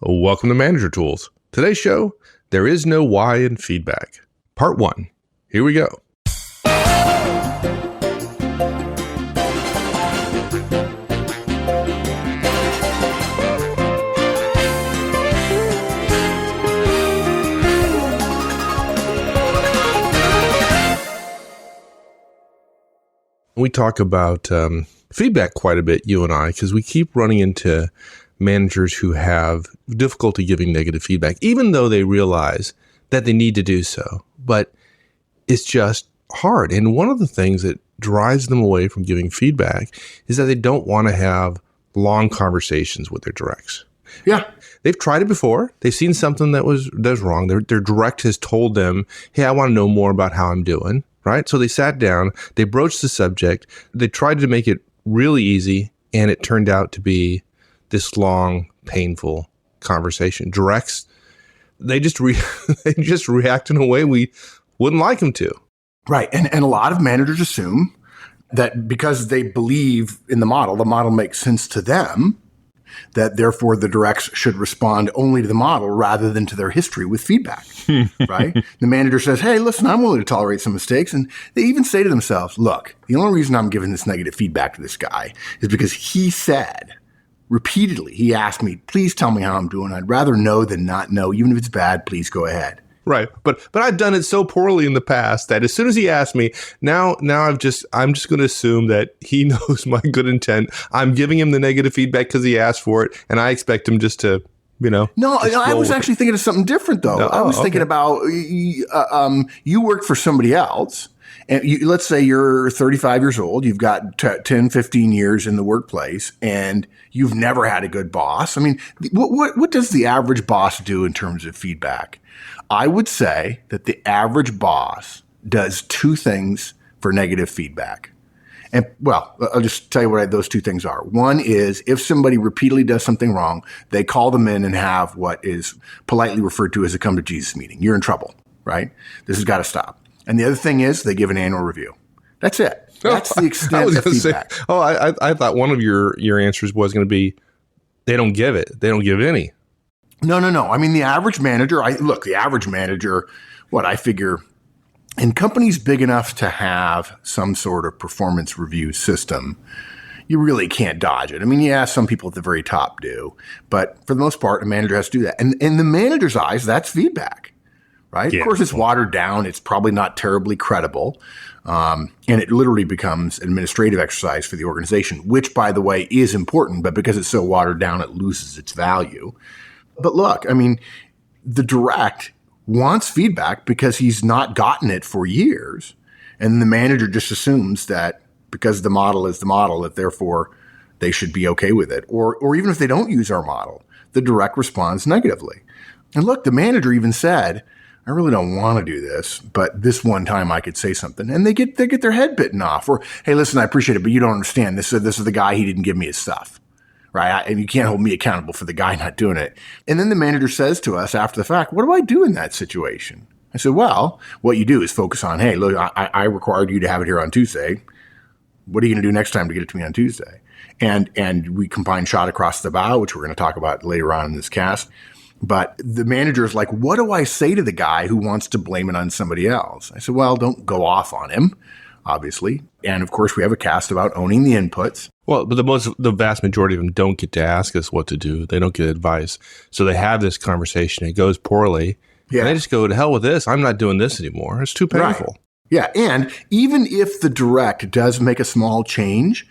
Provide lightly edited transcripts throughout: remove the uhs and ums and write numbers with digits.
Welcome to Manager Tools. Today's show, there is no why in feedback. Part 1. Here we go. We talk about feedback quite a bit, you and I, because we keep running into managers who have difficulty giving negative feedback, even though they realize that they need to do so. But it's just hard. And one of the things that drives them away from giving feedback is that they don't want to have long conversations with their directs. Yeah. They've tried it before. They've seen something that was wrong. Their direct has told them, hey, I want to know more about how I'm doing. Right? So they sat down, they broached the subject, they tried to make it really easy, and it turned out to be this long, painful conversation. Directs, they just react in a way we wouldn't like them to. Right. And a lot of managers assume that because they believe in the model makes sense to them, that therefore the directs should respond only to the model rather than to their history with feedback, right? The manager says, hey, listen, I'm willing to tolerate some mistakes. And they even say to themselves, look, the only reason I'm giving this negative feedback to this guy is because he said repeatedly, he asked me, please tell me how I'm doing. I'd rather know than not know. Even if it's bad, please go ahead. Right. But I've done it so poorly in the past that as soon as he asked me, now I'm just going to assume that he knows my good intent. I'm giving him the negative feedback because he asked for it, and I expect him just to, No, I was actually thinking of something different, though. I was thinking about you work for somebody else, and let's say you're 35 years old. You've got 10, 15 years in the workplace, and you've never had a good boss. I mean, what does the average boss do in terms of feedback? I would say that the average boss does two things for negative feedback. And, well, I'll just tell you what those two things are. One is if somebody repeatedly does something wrong, they call them in and have what is politely referred to as a come to Jesus meeting. You're in trouble, right? This has got to stop. And the other thing is they give an annual review. That's it. That's the extent of feedback. I thought one of your answers was going to be they don't give it. They don't give any. No. I mean, the average manager, I figure in companies big enough to have some sort of performance review system, you really can't dodge it. I mean, yeah, some people at the very top do, but for the most part, a manager has to do that. And in the manager's eyes, that's feedback, right? Yeah. Of course, it's watered down. It's probably not terribly credible. And it literally becomes an administrative exercise for the organization, which, by the way, is important, but because it's so watered down, it loses its value. But look, I mean, the direct wants feedback because he's not gotten it for years. And the manager just assumes that because the model is the model, that therefore they should be okay with it. Or even if they don't use our model, the direct responds negatively. And look, the manager even said, I really don't want to do this, but this one time I could say something. And they get their head bitten off. Or, hey, listen, I appreciate it, but you don't understand. This is the guy, he didn't give me his stuff. Right? And you can't hold me accountable for the guy not doing it. And then the manager says to us after the fact, what do I do in that situation? I said, well, what you do is focus on, hey, look, I required you to have it here on Tuesday. What are you going to do next time to get it to me on Tuesday? And we combine shot across the bow, which we're going to talk about later on in this cast. But the manager is like, what do I say to the guy who wants to blame it on somebody else? I said, well, don't go off on him, obviously. And of course, we have a cast about owning the inputs. Well, but the vast majority of them don't get to ask us what to do. They don't get advice. So they have this conversation. It goes poorly. Yeah. And they just go, to hell with this. I'm not doing this anymore. It's too painful. Right. Yeah. And even if the direct does make a small change,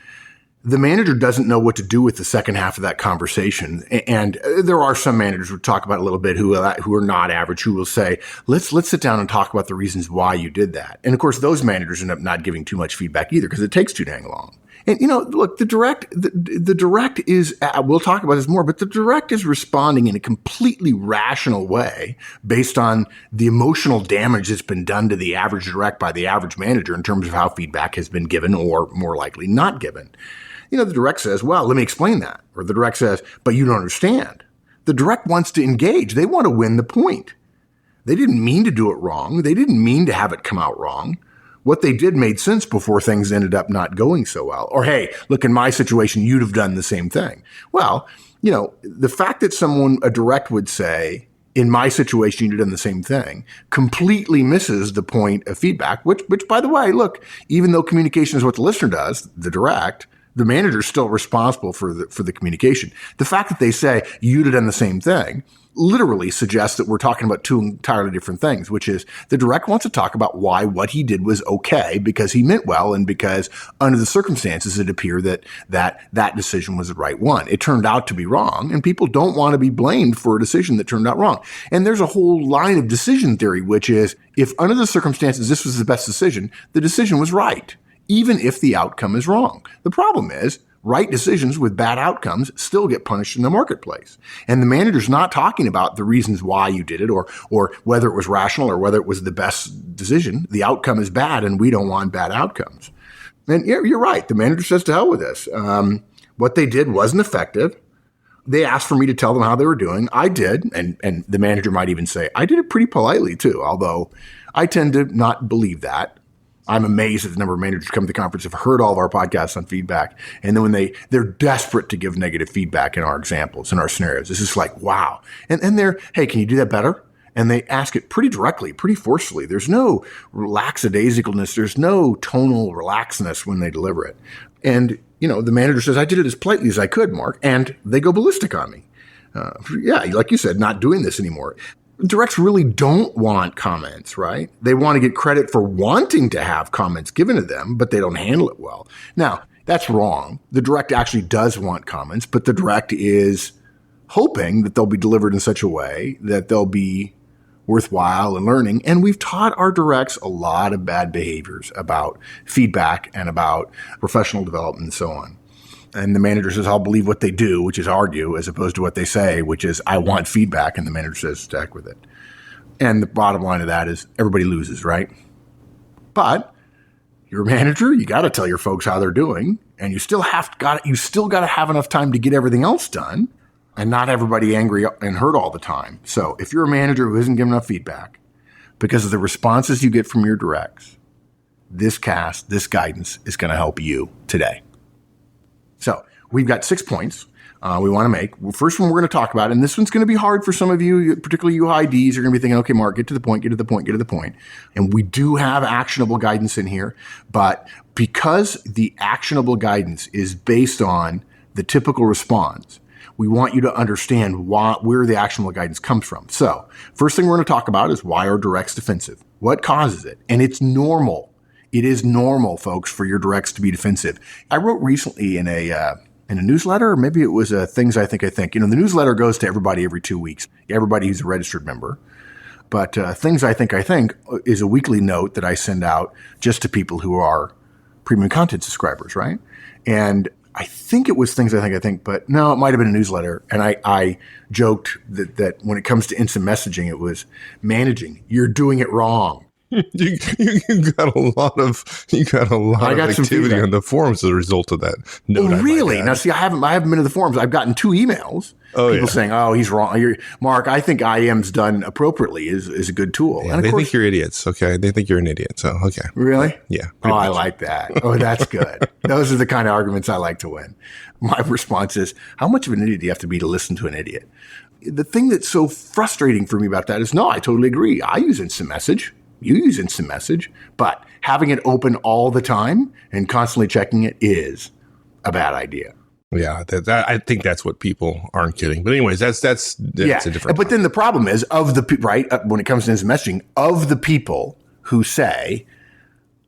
the manager doesn't know what to do with the second half of that conversation. And there are some managers we'll talk about a little bit who are not average, who will say, let's sit down and talk about the reasons why you did that. And of course, those managers end up not giving too much feedback either because it takes too dang long. And, look, the direct is, we'll talk about this more, but the direct is responding in a completely rational way based on the emotional damage that's been done to the average direct by the average manager in terms of how feedback has been given or more likely not given. The direct says, well, let me explain that. Or the direct says, but you don't understand. The direct wants to engage. They want to win the point. They didn't mean to do it wrong. They didn't mean to have it come out wrong. What they did made sense before things ended up not going so well. Or, hey, look, in my situation, you'd have done the same thing. Well, the fact that a direct would say, in my situation, you'd have done the same thing, completely misses the point of feedback, which, by the way, look, even though communication is what the listener does, the direct, the manager is still responsible for the communication. The fact that they say you'd have done the same thing literally suggests that we're talking about two entirely different things, which is the direct wants to talk about why what he did was okay because he meant well and because under the circumstances it appeared that decision was the right one. It turned out to be wrong, and people don't want to be blamed for a decision that turned out wrong. And there's a whole line of decision theory, which is if under the circumstances this was the best decision, the decision was right, even if the outcome is wrong. The problem is right decisions with bad outcomes still get punished in the marketplace. And the manager's not talking about the reasons why you did it or whether it was rational or whether it was the best decision. The outcome is bad and we don't want bad outcomes. And you're right. The manager says to hell with this. What they did wasn't effective. They asked for me to tell them how they were doing. I did. And the manager might even say, I did it pretty politely too, although I tend to not believe that. I'm amazed at the number of managers who come to the conference have heard all of our podcasts on feedback. And then when they're desperate to give negative feedback in our examples, in our scenarios, it's just like, wow. And they're, hey, can you do that better? And they ask it pretty directly, pretty forcefully. There's no lackadaisicalness. There's no tonal relaxedness when they deliver it. And, the manager says, I did it as politely as I could, Mark. And they go ballistic on me. Like you said, not doing this anymore. Directs really don't want comments, right? They want to get credit for wanting to have comments given to them, but they don't handle it well. Now, that's wrong. The direct actually does want comments, but the direct is hoping that they'll be delivered in such a way that they'll be worthwhile and learning. And we've taught our directs a lot of bad behaviors about feedback and about professional development and so on. And the manager says, I'll believe what they do, which is argue, as opposed to what they say, which is, I want feedback. And the manager says, to heck with it. And the bottom line of that is everybody loses, right? But you're a manager. You got to tell your folks how they're doing. And you still got to have enough time to get everything else done and not everybody angry and hurt all the time. So if you're a manager who isn't giving enough feedback because of the responses you get from your directs, this guidance is going to help you today. So we've got 6 points we want to make. The first one we're going to talk about, and this one's going to be hard for some of you, particularly you IDs. You're going to be thinking, okay, Mark, get to the point. And we do have actionable guidance in here, but because the actionable guidance is based on the typical response, we want you to understand where the actionable guidance comes from. So first thing we're going to talk about is why are directs defensive? What causes it? And it's normal. It is normal, folks, for your directs to be defensive. I wrote recently in a newsletter, or maybe it was Things I Think. The newsletter goes to everybody every 2 weeks, everybody who's a registered member. But Things I Think is a weekly note that I send out just to people who are premium content subscribers, right? And I think it was Things I Think, but no, it might have been a newsletter. And I joked that when it comes to instant messaging, it was managing. You're doing it wrong. You got a lot of activity on the forums as a result of that. Really? Now, see, I haven't been to the forums. I've gotten 2 emails. People saying, "Oh, he's wrong." Mark, I think IM's done appropriately is a good tool. Yeah, and think you're idiots. Okay, they think you're an idiot. So okay, really? Yeah. I like that. Oh, that's good. Those are the kind of arguments I like to win. My response is, "How much of an idiot do you have to be to listen to an idiot?" The thing that's so frustrating for me about that is, no, I totally agree. I use instant message. You use instant message, but having it open all the time and constantly checking it is a bad idea. Yeah, I think that's what people aren't getting. But anyways, that's a different. But then the problem is when it comes to instant messaging, of the people who say,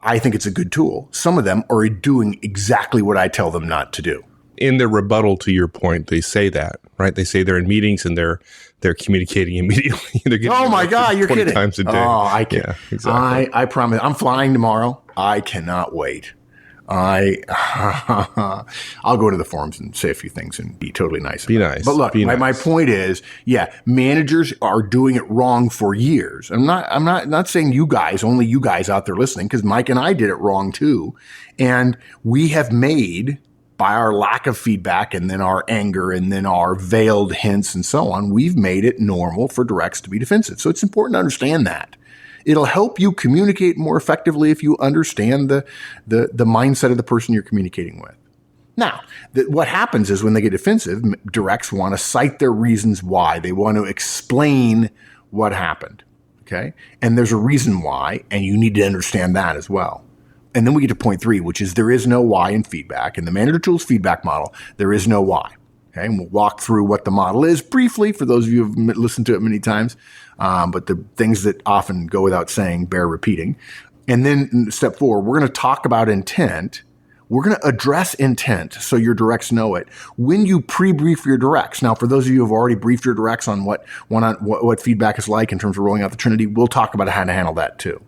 I think it's a good tool, some of them are doing exactly what I tell them not to do. In their rebuttal to your point, they say that, right? They say they're in meetings and they're communicating immediately. Oh my God, you're kidding. Times a day. Oh, I can. Yeah, exactly. I promise. I'm flying tomorrow. I cannot wait. I'll go to the forums and say a few things and be totally nice. Be nice. But look, my point is, managers are doing it wrong for years. I'm not saying you guys, only you guys out there listening, because Mike and I did it wrong too. And we have made, by our lack of feedback and then our anger and then our veiled hints and so on, we've made it normal for directs to be defensive. So it's important to understand that. It'll help you communicate more effectively if you understand the mindset of the person you're communicating with. Now, what happens is when they get defensive, directs want to cite their reasons why. They want to explain what happened. Okay. And there's a reason why, and you need to understand that as well. And then we get to point 3, which is there is no why in feedback. In the Manager Tools feedback model, there is no why. Okay. And we'll walk through what the model is briefly for those of you who have listened to it many times. But the things that often go without saying bear repeating. And then step 4, we're going to talk about intent. We're going to address intent so your directs know it when you pre-brief your directs. Now, for those of you who have already briefed your directs on what feedback is like in terms of rolling out the Trinity, we'll talk about how to handle that too.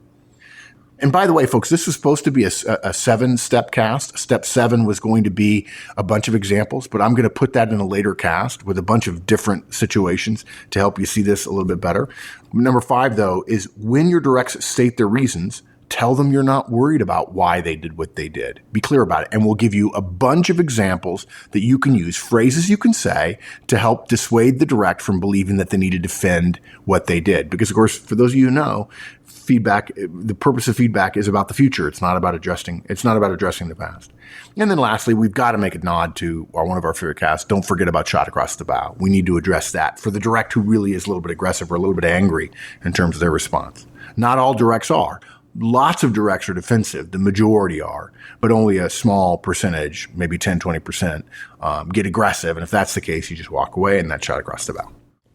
And by the way, folks, this was supposed to be a 7-step cast. Step 7 was going to be a bunch of examples, but I'm going to put that in a later cast with a bunch of different situations to help you see this a little bit better. Number 5, though, is when your directs state their reasons, tell them you're not worried about why they did what they did. Be clear about it. And we'll give you a bunch of examples that you can use, phrases you can say to help dissuade the direct from believing that they need to defend what they did. Because, of course, for those of you who know, feedback, the purpose of feedback is about the future. It's not about addressing the past. And then lastly, we've got to make a nod to one of our favorite casts. Don't forget about shot across the bow. We need to address that for the direct who really is a little bit aggressive or a little bit angry in terms of their response. Not all directs are. Lots of directs are defensive. The majority are, but only a small percentage, maybe 10, 20%, get aggressive. And if that's the case, you just walk away and that's shot across the bow.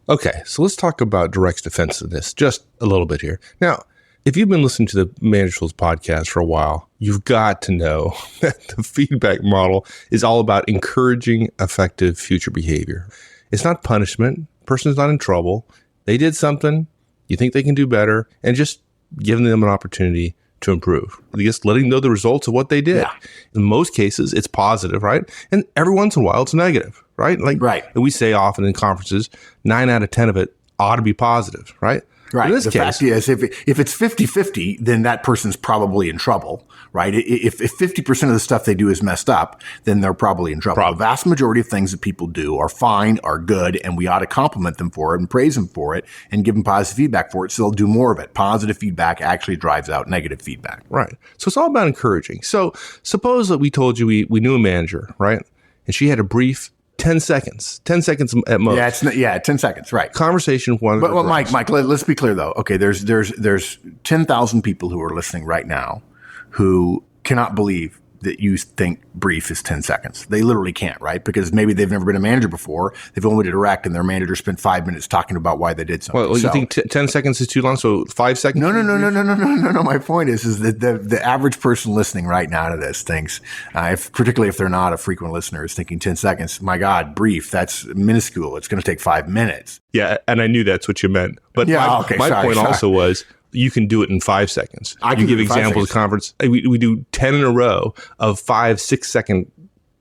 Okay, so let's talk about directs defensiveness just a little bit here. Now, if you've been listening to the Manager Tools podcast for a while, you've got to know that the feedback model is all about encouraging effective future behavior. It's not punishment. Person's not in trouble. They did something. You think they can do better, and just giving them an opportunity to improve. Just letting them know the results of what they did. Yeah. In most cases, it's positive, right? And every once in a while, it's negative, right? Right. We say often in conferences, 9 out of 10 of it ought to be positive, right? Right. The fact is, if it's 50-50, then that person's probably in trouble, right? If 50% of the stuff they do is messed up, then they're probably in trouble. The vast majority of things that people do are fine, are good, and we ought to compliment them for it and praise them for it and give them positive feedback for it so they'll do more of it. Positive feedback actually drives out negative feedback. Right. So it's all about encouraging. So suppose that we told you we knew a manager, right? And she had a brief 10 seconds at most. 10 seconds, right. Conversation with one of the But Mike, let's be clear though. Okay, there's 10,000 people who are listening right now who cannot believe that you think brief is 10 seconds. They literally can't, right? Because maybe they've never been a manager before. They've only been a direct and their manager spent 5 minutes talking about why they did something. Well, you think 10 seconds is too long? So 5 seconds? No. My point is that the average person listening right now to this thinks, particularly if they're not a frequent listener, is thinking 10 seconds. My God, brief, that's minuscule. It's going to take 5 minutes. Yeah. And I knew that's what you meant. But my point also was, you can do it in 5 seconds. I can give examples of conference. We do 10 in a row of 5-6 second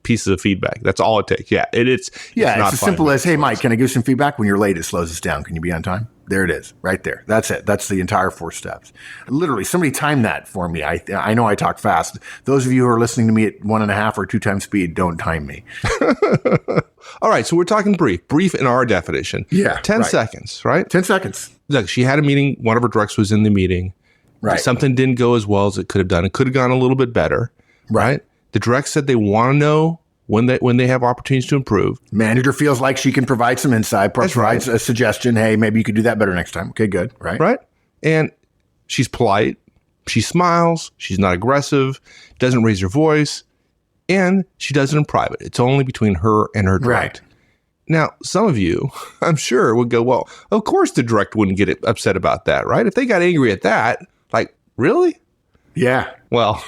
pieces of feedback. That's all it takes. Yeah. It's as simple as, hey, Mike, can I give some feedback? When you're late, it slows us down. Can you be on time? There it is, right there. That's it. That's the entire 4 steps. Literally, somebody timed that for me. I know I talk fast. Those of you who are listening to me at 1.5 or 2 times speed, don't time me. All right. So we're talking brief. Brief in our definition. Yeah. 10 seconds, right? 10 seconds. Look, she had a meeting. One of her directs was in the meeting. Right. Something didn't go as well as it could have done. It could have gone a little bit better. Right. The direct said they want to know when they have opportunities to improve. Manager feels like she can provide some insight, provides a suggestion. Hey, maybe you could do that better next time. Okay, good. Right. And she's polite. She smiles. She's not aggressive. Doesn't raise her voice. And she does it in private. It's only between her and her direct. Right. Now, some of you, I'm sure, would go, well, of course the direct wouldn't get upset about that, right? If they got angry at that, like, really? Yeah. Well,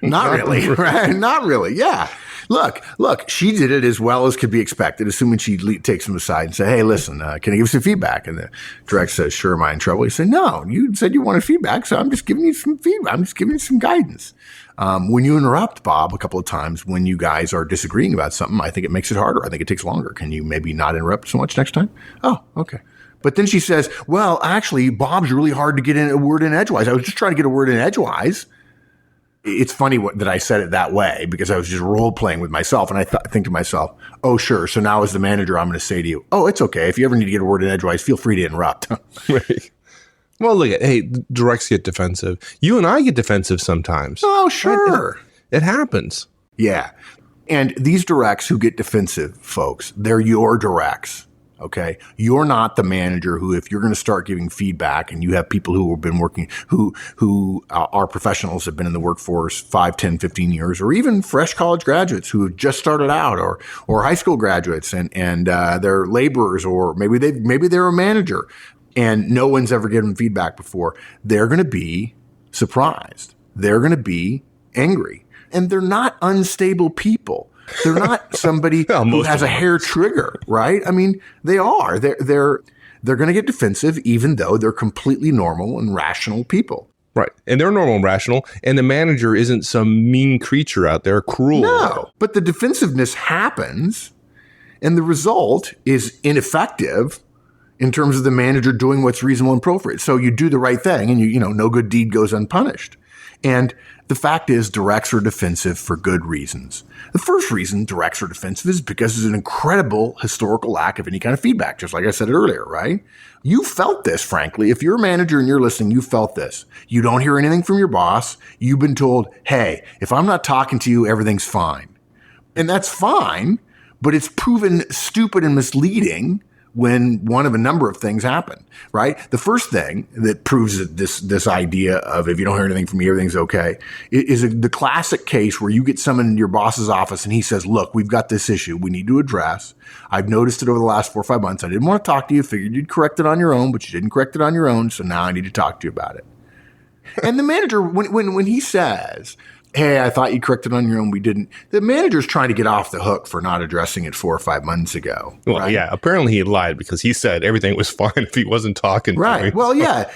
not really, right? Not really. Yeah. Look, she did it as well as could be expected, assuming she takes them aside and say, hey, listen, can I give some feedback? And the direct says, sure, am I in trouble? You say, no, you said you wanted feedback, so I'm just giving you some feedback. I'm just giving you some guidance. When you interrupt Bob a couple of times when you guys are disagreeing about something, I think it makes it harder. I think it takes longer. Can you maybe not interrupt so much next time? Oh, okay. But then she says, well, actually, Bob's really hard to get in a word in edgewise. I was just trying to get a word in edgewise. It's funny that I said it that way because I was just role playing with myself. And I think to myself, oh, sure. So now as the manager, I'm going to say to you, oh, it's okay. If you ever need to get a word in edgewise, feel free to interrupt. Right. Well, look directs get defensive. You and I get defensive sometimes. Oh, sure. It happens. Yeah. And these directs who get defensive, folks, they're your directs. Okay. You're not the manager who, if you're going to start giving feedback and you have people who have been working, who are professionals, have been in the workforce 5, 10, 15 years, or even fresh college graduates who have just started out, or high school graduates and they're laborers, or maybe they're a manager and no one's ever given feedback before. They're going to be surprised. They're going to be angry, and they're not unstable people. They're not somebody who has a hair trigger, right? I mean, they are. They're going to get defensive, even though they're completely normal and rational people. Right. And they're normal and rational. And the manager isn't some mean creature out there, cruel. No, but the defensiveness happens, and the result is ineffective in terms of the manager doing what's reasonable and appropriate. So you do the right thing, and you know, no good deed goes unpunished. And the fact is, directs are defensive for good reasons. The first reason directs are defensive is because there's an incredible historical lack of any kind of feedback, just like I said earlier, right? You felt this, frankly. If you're a manager and you're listening, you felt this. You don't hear anything from your boss. You've been told, hey, if I'm not talking to you, everything's fine. And that's fine, but it's proven stupid and misleading when one of a number of things happen, right? The first thing that proves that this idea of if you don't hear anything from me, everything's okay, is the classic case where you get someone in your boss's office and he says, look, we've got this issue we need to address. I've noticed it over the last 4 or 5 months. I didn't want to talk to you. Figured you'd correct it on your own, but you didn't correct it on your own. So now I need to talk to you about it. And the manager, when he says, hey, I thought you corrected on your own, we didn't, the manager's trying to get off the hook for not addressing it 4 or 5 months ago. Well, right? yeah, apparently he lied because he said everything was fine if he wasn't talking to me. Right. Well, yeah.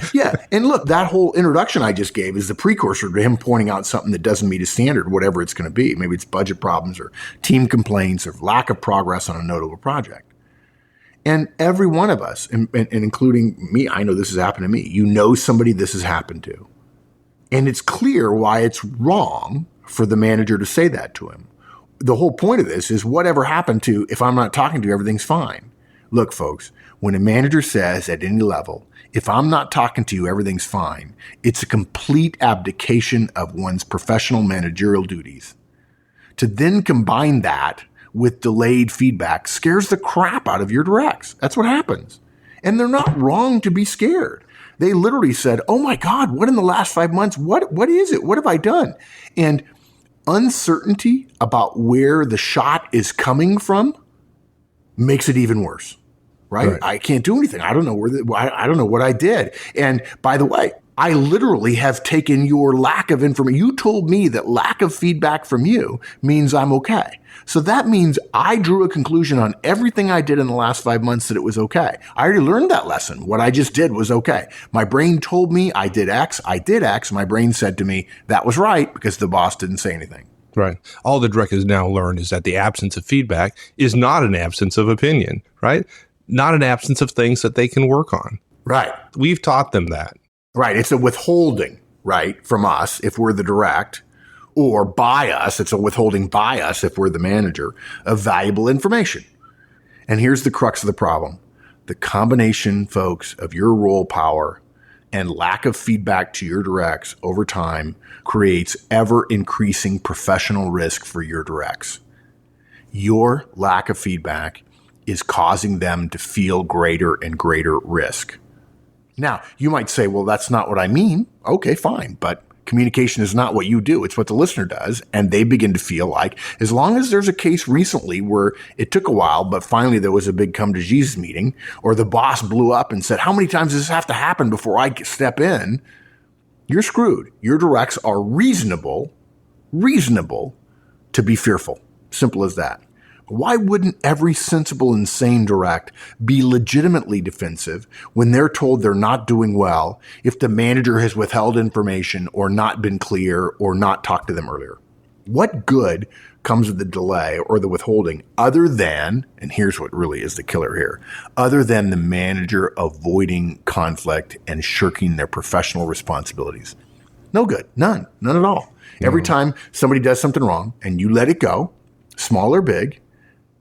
And look, that whole introduction I just gave is the precursor to him pointing out something that doesn't meet his standard, whatever it's going to be. Maybe it's budget problems or team complaints or lack of progress on a notable project. And every one of us, and including me, I know this has happened to me. You know somebody this has happened to. And it's clear why it's wrong for the manager to say that to him. The whole point of this is whatever happened to, if I'm not talking to you, everything's fine. Look, folks, when a manager says at any level, if I'm not talking to you, everything's fine, it's a complete abdication of one's professional managerial duties. To then combine that with delayed feedback scares the crap out of your directs. That's what happens. And they're not wrong to be scared. They literally said, oh my God, what in the last 5 months? What is it? What have I done? And uncertainty about where the shot is coming from makes it even worse, right? I can't do anything. I don't know I don't know what I did. And by the way, I literally have taken your lack of information. You told me that lack of feedback from you means I'm okay. So that means I drew a conclusion on everything I did in the last 5 months that it was okay. I already learned that lesson. What I just did was okay. My brain told me I did X. I did X. My brain said to me that was right because the boss didn't say anything. Right. All the direct has now learned is that the absence of feedback is not an absence of opinion, right? Not an absence of things that they can work on. Right. We've taught them that. Right. It's a withholding, right, from us if we're the direct, or by us. It's a withholding by us if we're the manager of valuable information. And here's the crux of the problem. The combination, folks, of your role power and lack of feedback to your directs over time creates ever increasing professional risk for your directs. Your lack of feedback is causing them to feel greater and greater risk. Now, you might say, well, that's not what I mean. Okay, fine. But communication is not what you do. It's what the listener does. And they begin to feel like, as long as there's a case recently where it took a while, but finally there was a big come to Jesus meeting, or the boss blew up and said, how many times does this have to happen before I step in? You're screwed. Your directs are reasonable to be fearful. Simple as that. Why wouldn't every sensible and sane direct be legitimately defensive when they're told they're not doing well if the manager has withheld information or not been clear or not talked to them earlier? What good comes with the delay or the withholding other than, and here's what really is the killer here, other than the manager avoiding conflict and shirking their professional responsibilities? No good. None at all. Every time somebody does something wrong and you let it go, small or big,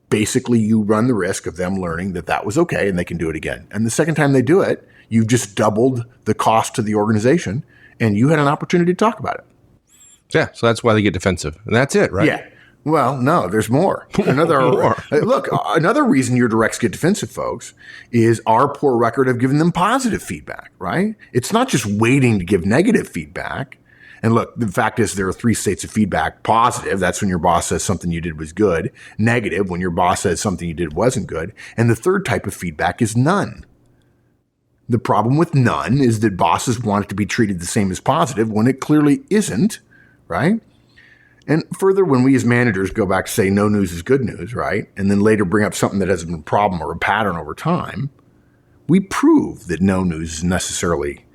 basically you run the risk of them learning that that was okay and they can do it again. And the second time they do it, you've just doubled the cost to the organization and you had an opportunity to talk about it. Yeah, so that's why they get defensive. And that's it, right? Yeah. Well, no, there's more. Another reason your directs get defensive, folks, is our poor record of giving them positive feedback, right? It's not just waiting to give negative feedback. And look, the fact is there are 3 states of feedback. Positive, that's when your boss says something you did was good. Negative, when your boss says something you did wasn't good. And the third type of feedback is none. The problem with none is that bosses want it to be treated the same as positive when it clearly isn't, right? And further, when we as managers go back to say no news is good news, right? And then later bring up something that has been a problem or a pattern over time, we prove that no news is necessarily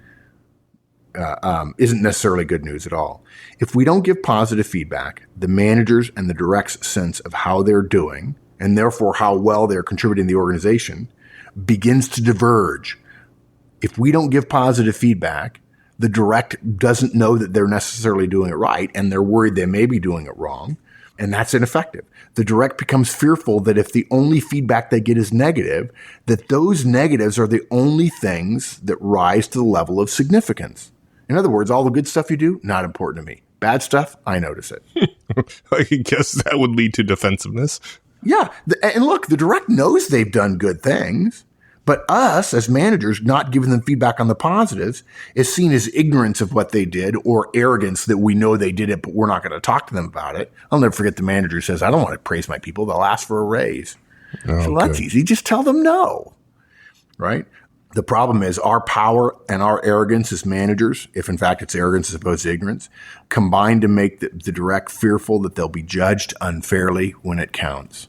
isn't necessarily good news at all. If we don't give positive feedback, the managers and the direct's sense of how they're doing, and therefore how well they're contributing to the organization, begins to diverge. If we don't give positive feedback, the direct doesn't know that they're necessarily doing it right, and they're worried they may be doing it wrong, and that's ineffective. The direct becomes fearful that if the only feedback they get is negative, that those negatives are the only things that rise to the level of significance. In other words, all the good stuff you do, not important to me. Bad stuff, I notice it. I guess that would lead to defensiveness. Yeah. And look, the direct knows they've done good things, but us as managers not giving them feedback on the positives is seen as ignorance of what they did or arrogance that we know they did it, but we're not going to talk to them about it. I'll never forget the manager who says, I don't want to praise my people. They'll ask for a raise. So that's easy. Just tell them no, right? The problem is our power and our arrogance as managers, if in fact it's arrogance as opposed to ignorance, combine to make the direct fearful that they'll be judged unfairly when it counts.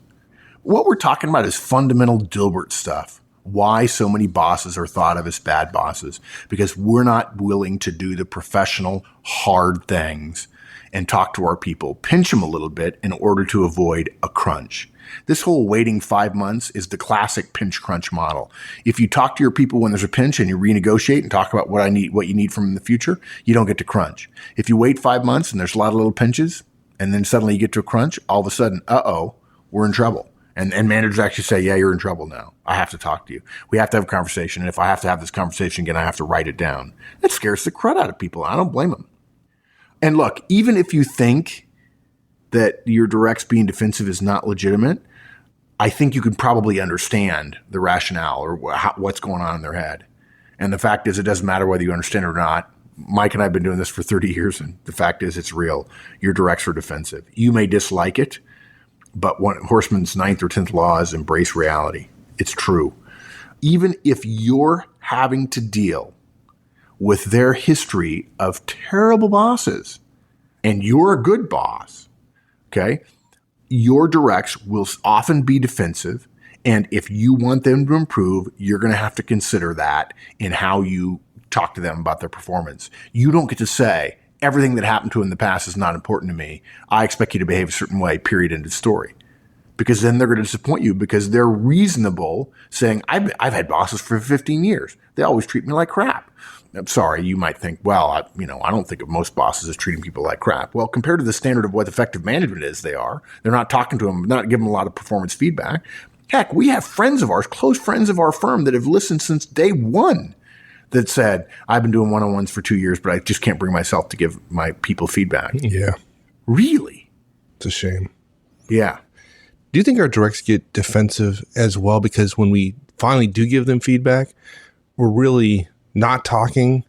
What we're talking about is fundamental Dilbert stuff. Why so many bosses are thought of as bad bosses? Because we're not willing to do the professional, hard things and talk to our people, pinch them a little bit in order to avoid a crunch. This whole waiting 5 months is the classic pinch crunch model. If you talk to your people when there's a pinch and you renegotiate and talk about what you need from them in the future, you don't get to crunch. If you wait 5 months and there's a lot of little pinches and then suddenly you get to a crunch, all of a sudden, we're in trouble. And managers actually say, yeah, you're in trouble now. I have to talk to you. We have to have a conversation. And if I have to have this conversation again, I have to write it down. That scares the crud out of people. I don't blame them. And look, even if you think that your directs being defensive is not legitimate, I think you can probably understand the rationale or what's going on in their head. And the fact is, it doesn't matter whether you understand it or not. Mike and I have been doing this for 30 years, and the fact is it's real. Your directs are defensive. You may dislike it, but Horstman's 9th or 10th law is embrace reality. It's true. Even if you're having to deal with their history of terrible bosses and you're a good boss, okay, your directs will often be defensive. And if you want them to improve, you're going to have to consider that in how you talk to them about their performance. You don't get to say, everything that happened to in the past is not important to me. I expect you to behave a certain way, period, end of story. Because then they're going to disappoint you because they're reasonable saying, I've had bosses for 15 years. They always treat me like crap. I'm sorry, you might think, well, I don't think of most bosses as treating people like crap. Well, compared to the standard of what effective management is, they're not talking to them, not giving them a lot of performance feedback. Heck, we have friends of ours, close friends of our firm that have listened since day one that said, I've been doing one-on-ones for 2 years, but I just can't bring myself to give my people feedback. Yeah. Really? It's a shame. Yeah. Do you think our directs get defensive as well? Because when we finally do give them feedback, we're really not talking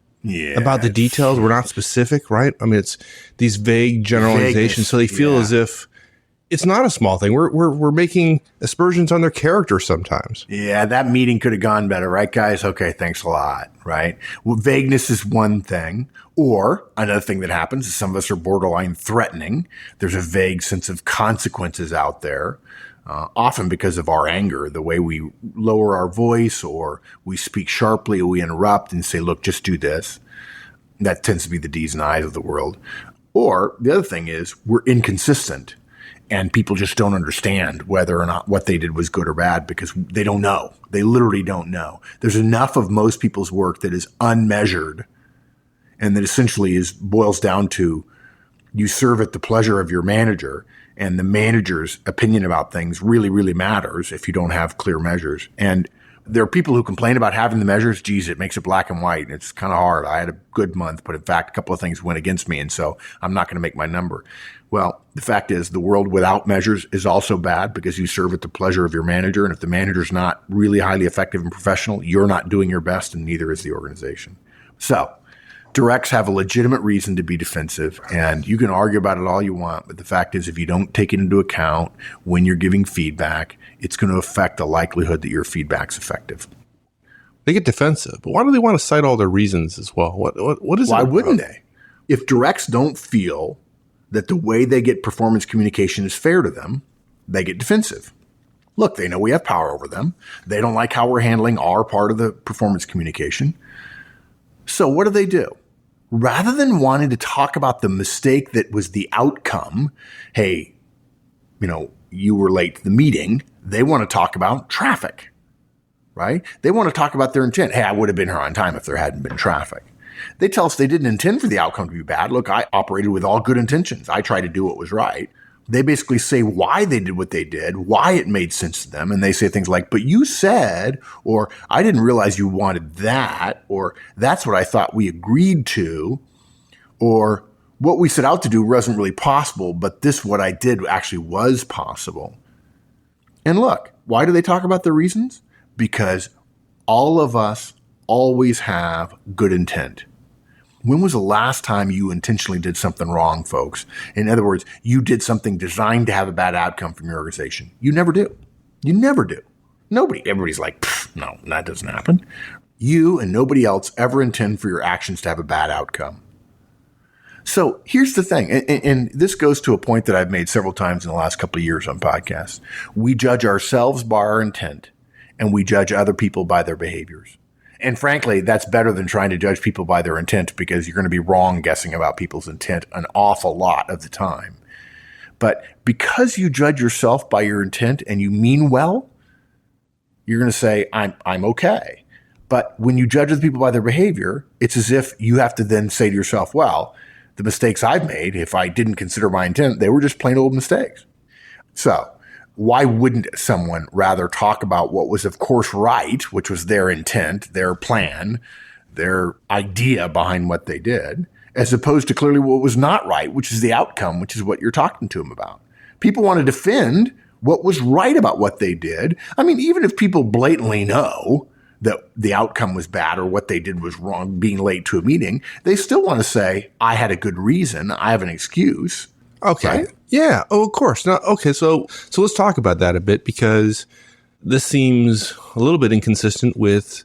about the details. We're not specific, right? I mean, it's these vague generalizations. Vagueness, so they feel as if it's not a small thing. We're making aspersions on their character sometimes. Yeah, that meeting could have gone better, right, guys? Okay, thanks a lot, right? Well, vagueness is one thing. Or another thing that happens is some of us are borderline threatening. There's a vague sense of consequences out there, often because of our anger, the way we lower our voice or we speak sharply or we interrupt and say, look, just do this. That tends to be the D's and I's of the world. Or the other thing is we're inconsistent. And people just don't understand whether or not what they did was good or bad because they don't know. They literally don't know. There's enough of most people's work that is unmeasured and that essentially boils down to you serve at the pleasure of your manager, and the manager's opinion about things really, really matters if you don't have clear measures. And There are people who complain about having the measures. Geez, it makes it black and white. It's kind of hard. I had a good month, but in fact, a couple of things went against me, and so I'm not going to make my number. Well, the fact is the world without measures is also bad because you serve at the pleasure of your manager. And if the manager's not really highly effective and professional, you're not doing your best, and neither is the organization. So directs have a legitimate reason to be defensive, and you can argue about it all you want. But the fact is, if you don't take it into account when you're giving feedback, it's going to affect the likelihood that your feedback's effective. They get defensive, but why do they want to cite all their reasons as well? What is it? Why wouldn't they? If directs don't feel that the way they get performance communication is fair to them, they get defensive. Look, they know we have power over them. They don't like how we're handling our part of the performance communication. So what do? Rather than wanting to talk about the mistake that was the outcome, hey, you were late to the meeting, they want to talk about traffic, right? They want to talk about their intent. Hey, I would have been here on time if there hadn't been traffic. They tell us they didn't intend for the outcome to be bad. Look, I operated with all good intentions. I tried to do what was right. They basically say why they did what they did, why it made sense to them. And they say things like, but you said, or I didn't realize you wanted that, or that's what I thought we agreed to, or what we set out to do wasn't really possible, but this, what I did actually was possible. And look, why do they talk about the reasons? Because all of us always have good intent. When was the last time you intentionally did something wrong, folks? In other words, you did something designed to have a bad outcome from your organization. You never do. You never do. Everybody's like, no, that doesn't happen. You and nobody else ever intend for your actions to have a bad outcome. So here's the thing, and this goes to a point that I've made several times in the last couple of years on podcasts. We judge ourselves by our intent, and we judge other people by their behaviors. And frankly, that's better than trying to judge people by their intent, because you're going to be wrong guessing about people's intent an awful lot of the time. But because you judge yourself by your intent and you mean well, you're going to say, I'm okay. But when you judge other people by their behavior, it's as if you have to then say to yourself, well, the mistakes I've made, if I didn't consider my intent, they were just plain old mistakes. So why wouldn't someone rather talk about what was, of course, right, which was their intent, their plan, their idea behind what they did, as opposed to clearly what was not right, which is the outcome, which is what you're talking to them about? People want to defend what was right about what they did. I mean, even if people blatantly know that the outcome was bad or what they did was wrong, being late to a meeting, they still want to say, I had a good reason, I have an excuse. Okay. Right? Yeah. Oh, of course. Now, okay. So let's talk about that a bit, because this seems a little bit inconsistent with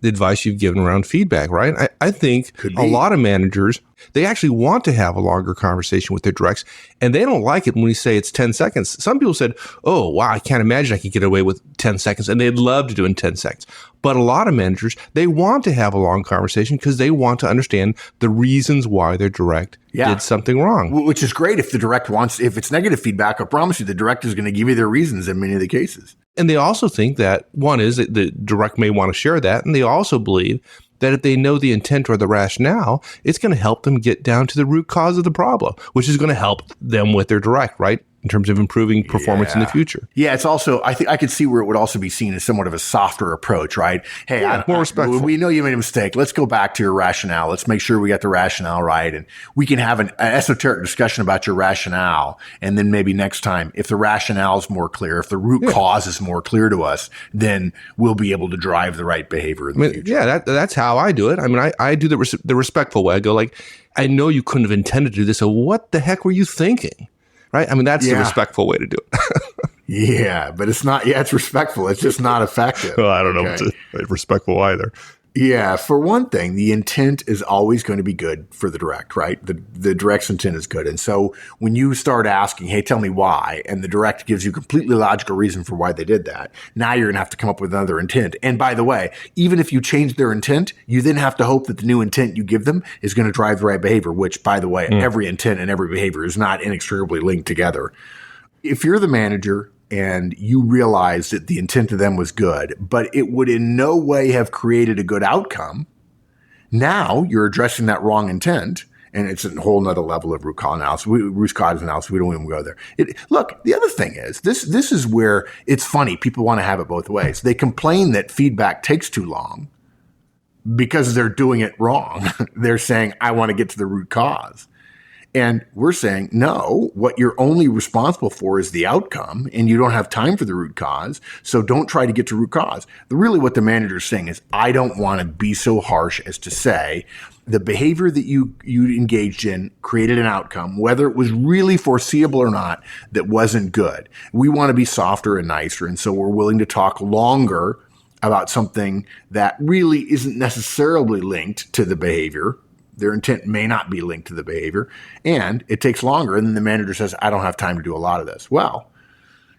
the advice you've given around feedback, right? I think a lot of managers, they actually want to have a longer conversation with their directs, and they don't like it when we say it's 10 seconds. Some people said, oh, wow, I can't imagine I could get away with 10 seconds, and they'd love to do it in 10 seconds. But a lot of managers, they want to have a long conversation because they want to understand the reasons why their direct did something wrong. Which is great if the direct wants, if it's negative feedback, I promise you the direct is going to give you their reasons in many of the cases. And they also think that, one is that the direct may want to share that, and they also believe that if they know the intent or the rationale, it's going to help them get down to the root cause of the problem, which is going to help them with their direct, right? In terms of improving performance in the future. Yeah, it's also, I think I could see where it would also be seen as somewhat of a softer approach, right? Hey, more respectful. We know you made a mistake. Let's go back to your rationale. Let's make sure we got the rationale right. And we can have an esoteric discussion about your rationale. And then maybe next time, if the rationale is more clear, if the root cause is more clear to us, then we'll be able to drive the right behavior in the future. Yeah, that's how I do it. I mean, I do the respectful way. I go like, I know you couldn't have intended to do this. So what the heck were you thinking? Right? I mean, that's the respectful way to do it. Yeah, but it's not, it's respectful. It's just not effective. Well, I don't know if it's respectful either. Yeah, for one thing, the intent is always going to be good for the direct, right? The direct's intent is good. And so when you start asking, hey, tell me why, and the direct gives you completely logical reason for why they did that, now you're going to have to come up with another intent. And by the way, even if you change their intent, you then have to hope that the new intent you give them is going to drive the right behavior, which, by the way, every intent and every behavior is not inextricably linked together. If you're the manager and you realize that the intent of them was good, but it would in no way have created a good outcome, now you're addressing that wrong intent And it's a whole nother level of root cause analysis. Root cause analysis, we don't even go there. Look, the other thing is, this is where it's funny. People want to have it both ways. They complain that feedback takes too long because they're doing it wrong. They're saying, I want to get to the root cause. And we're saying, no, what you're only responsible for is the outcome, and you don't have time for the root cause. So don't try to get to root cause. Really what the manager's saying is, I don't want to be so harsh as to say the behavior that you engaged in created an outcome, whether it was really foreseeable or not, that wasn't good. We want to be softer and nicer. And so we're willing to talk longer about something that really isn't necessarily linked to the behavior. Their intent may not be linked to the behavior, and it takes longer. And then the manager says, I don't have time to do a lot of this. Well,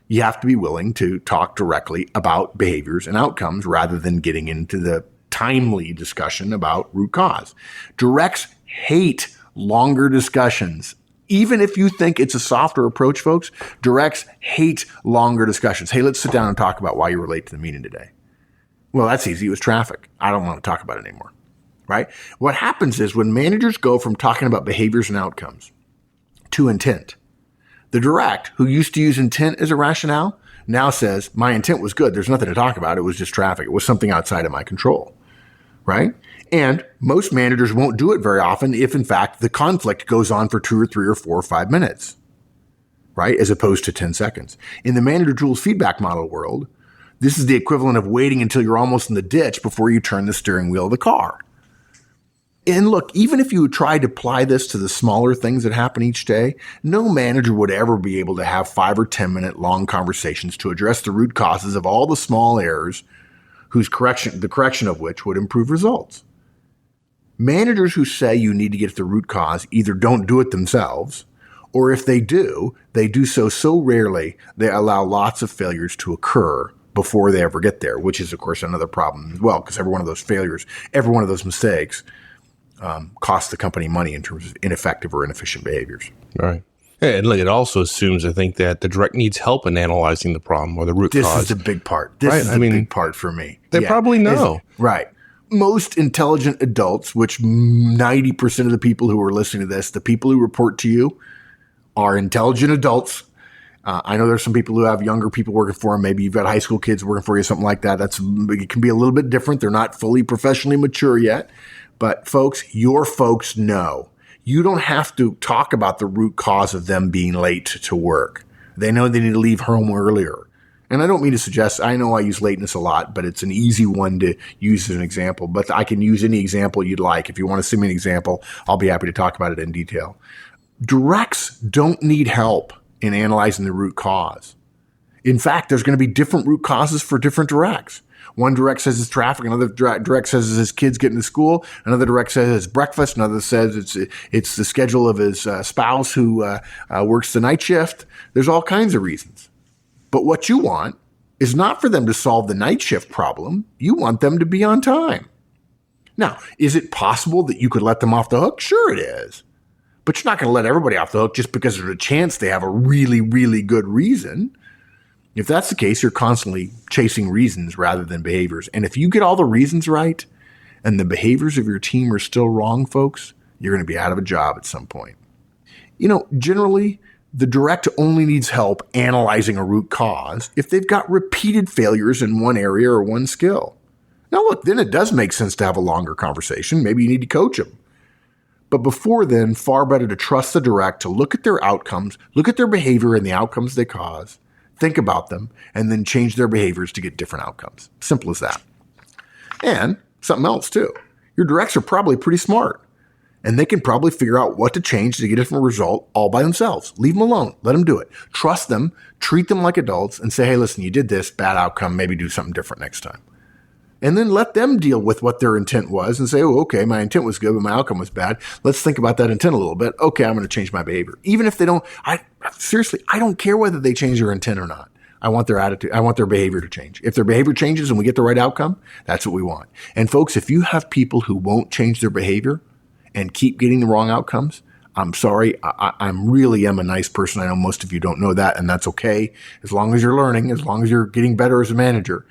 you have to be willing to talk directly about behaviors and outcomes rather than getting into the timely discussion about root cause. Directs hate longer discussions. Even if you think it's a softer approach, folks, directs hate longer discussions. Hey, let's sit down and talk about why you were late to the meeting today. Well, that's easy. It was traffic. I don't want to talk about it anymore. Right? What happens is when managers go from talking about behaviors and outcomes to intent, the direct, who used to use intent as a rationale, now says, my intent was good. There's nothing to talk about. It was just traffic. It was something outside of my control. Right? And most managers won't do it very often if, in fact, the conflict goes on for 2 or 3 or 4 or 5 minutes. Right? As opposed to 10 seconds. In the manager tools feedback model world, this is the equivalent of waiting until you're almost in the ditch before you turn the steering wheel of the car. And look, even if you tried to apply this to the smaller things that happen each day, no manager would ever be able to have 5 or 10 minute long conversations to address the root causes of all the small errors the correction of which would improve results. Managers who say you need to get to the root cause either don't do it themselves, or if they do so rarely they allow lots of failures to occur before they ever get there, which is, of course, another problem as well, because every one of those failures, every one of those mistakes costs the company money in terms of ineffective or inefficient behaviors. Right. And look, it also assumes, I think, that the direct needs help in analyzing the problem or the root cause. This is the big part. This is the big part for me. They probably know. Right. Most intelligent adults, which 90% of the people who are listening to this, the people who report to you are intelligent adults. I know there's some people who have younger people working for them. Maybe you've got high school kids working for you, something like that. It can be a little bit different. They're not fully professionally mature yet. But folks, your folks know. You don't have to talk about the root cause of them being late to work. They know they need to leave home earlier. And I don't mean to suggest, I know I use lateness a lot, but it's an easy one to use as an example. But I can use any example you'd like. If you want to send me an example, I'll be happy to talk about it in detail. Directs don't need help in analyzing the root cause. In fact, there's going to be different root causes for different directs. One direct says it's traffic. Another direct says it's his kids getting to school. Another direct says it's breakfast. Another says it's the schedule of his spouse who works the night shift. There's all kinds of reasons. But what you want is not for them to solve the night shift problem. You want them to be on time. Now, is it possible that you could let them off the hook? Sure it is. But you're not going to let everybody off the hook just because there's a chance they have a really, really good reason. If that's the case, you're constantly chasing reasons rather than behaviors. And if you get all the reasons right and the behaviors of your team are still wrong, folks, you're going to be out of a job at some point. Generally, the direct only needs help analyzing a root cause if they've got repeated failures in one area or one skill. Now, look, then it does make sense to have a longer conversation. Maybe you need to coach them. But before then, far better to trust the direct to look at their outcomes, look at their behavior and the outcomes they cause, think about them, and then change their behaviors to get different outcomes. Simple as that. And something else too. Your directs are probably pretty smart, and they can probably figure out what to change to get a different result all by themselves. Leave them alone. Let them do it. Trust them. Treat them like adults and say, hey, listen, you did this, bad outcome. Maybe do something different next time. And then let them deal with what their intent was and say, oh, okay, my intent was good, but my outcome was bad. Let's think about that intent a little bit. Okay, I'm going to change my behavior. Even if they don't, I don't care whether they change their intent or not. I want their attitude. I want their behavior to change. If their behavior changes and we get the right outcome, that's what we want. And folks, if you have people who won't change their behavior and keep getting the wrong outcomes, I'm sorry. I'm really am a nice person. I know most of you don't know that, and that's okay. As long as you're learning, as long as you're getting better as a manager,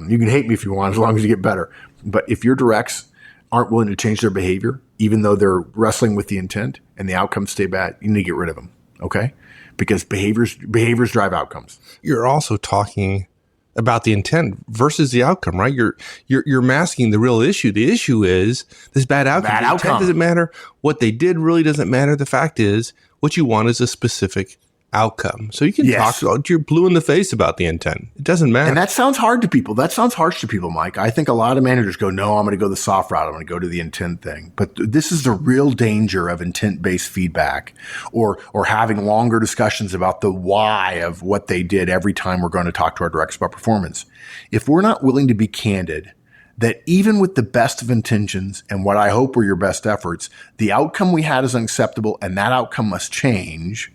you can hate me if you want, as long as you get better. But if your directs aren't willing to change their behavior even though they're wrestling with the intent and the outcomes stay bad, you need to get rid of them. Okay. Because behaviors drive outcomes. You're also talking about the intent versus the outcome, right? You're masking the real issue. The issue is this bad outcome. Bad the outcome intent doesn't matter. What they did really doesn't matter. The fact is, what you want is a specific outcome. So you can talk about, you're blue in the face about the intent. It doesn't matter. And that sounds hard to people. That sounds harsh to people, Mike. I think a lot of managers go, no, I'm going to go the soft route. I'm going to go to the intent thing. But this is the real danger of intent-based feedback or having longer discussions about the why of what they did every time we're going to talk to our directors about performance. If we're not willing to be candid, that even with the best of intentions and what I hope were your best efforts, the outcome we had is unacceptable and that outcome must change.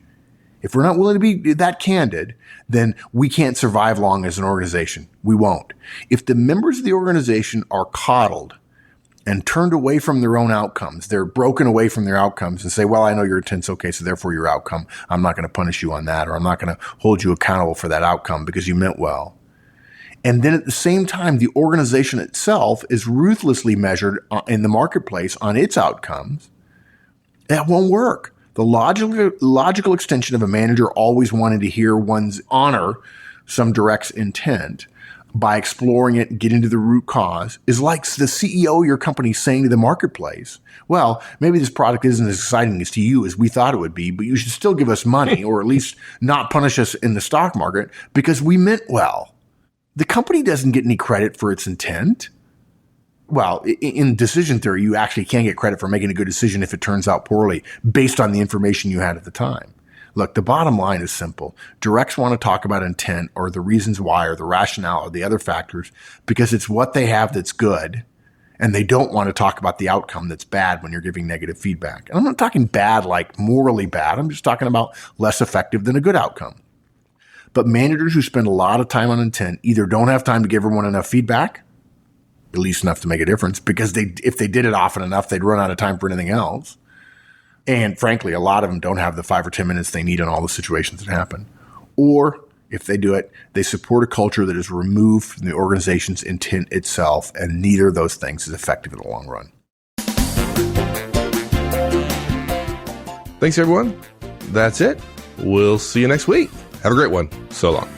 If we're not willing to be that candid, then we can't survive long as an organization. We won't. If the members of the organization are coddled and turned away from their own outcomes, they're broken away from their outcomes and say, well, I know your intent's okay, so therefore your outcome, I'm not going to punish you on that, or I'm not going to hold you accountable for that outcome because you meant well. And then at the same time, the organization itself is ruthlessly measured in the marketplace on its outcomes. That won't work. The logical extension of a manager always wanting to hear one's honor some direct's intent by exploring it and getting to the root cause is like the CEO of your company saying to the marketplace, well, maybe this product isn't as exciting as to you as we thought it would be, but you should still give us money or at least not punish us in the stock market because we meant well. The company doesn't get any credit for its intent. Well, in decision theory, you actually can't get credit for making a good decision if it turns out poorly based on the information you had at the time. Look, the bottom line is simple. Directs want to talk about intent or the reasons why or the rationale or the other factors because it's what they have that's good, and they don't want to talk about the outcome that's bad when you're giving negative feedback. And I'm not talking bad like morally bad. I'm just talking about less effective than a good outcome. But managers who spend a lot of time on intent either don't have time to give everyone enough feedback, at least enough to make a difference, because if they did it often enough, they'd run out of time for anything else. And frankly, a lot of them don't have the 5 or 10 minutes they need in all the situations that happen. Or if they do it, they support a culture that is removed from the organization's intent itself, and neither of those things is effective in the long run. Thanks, everyone. That's it. We'll see you next week. Have a great one. So long.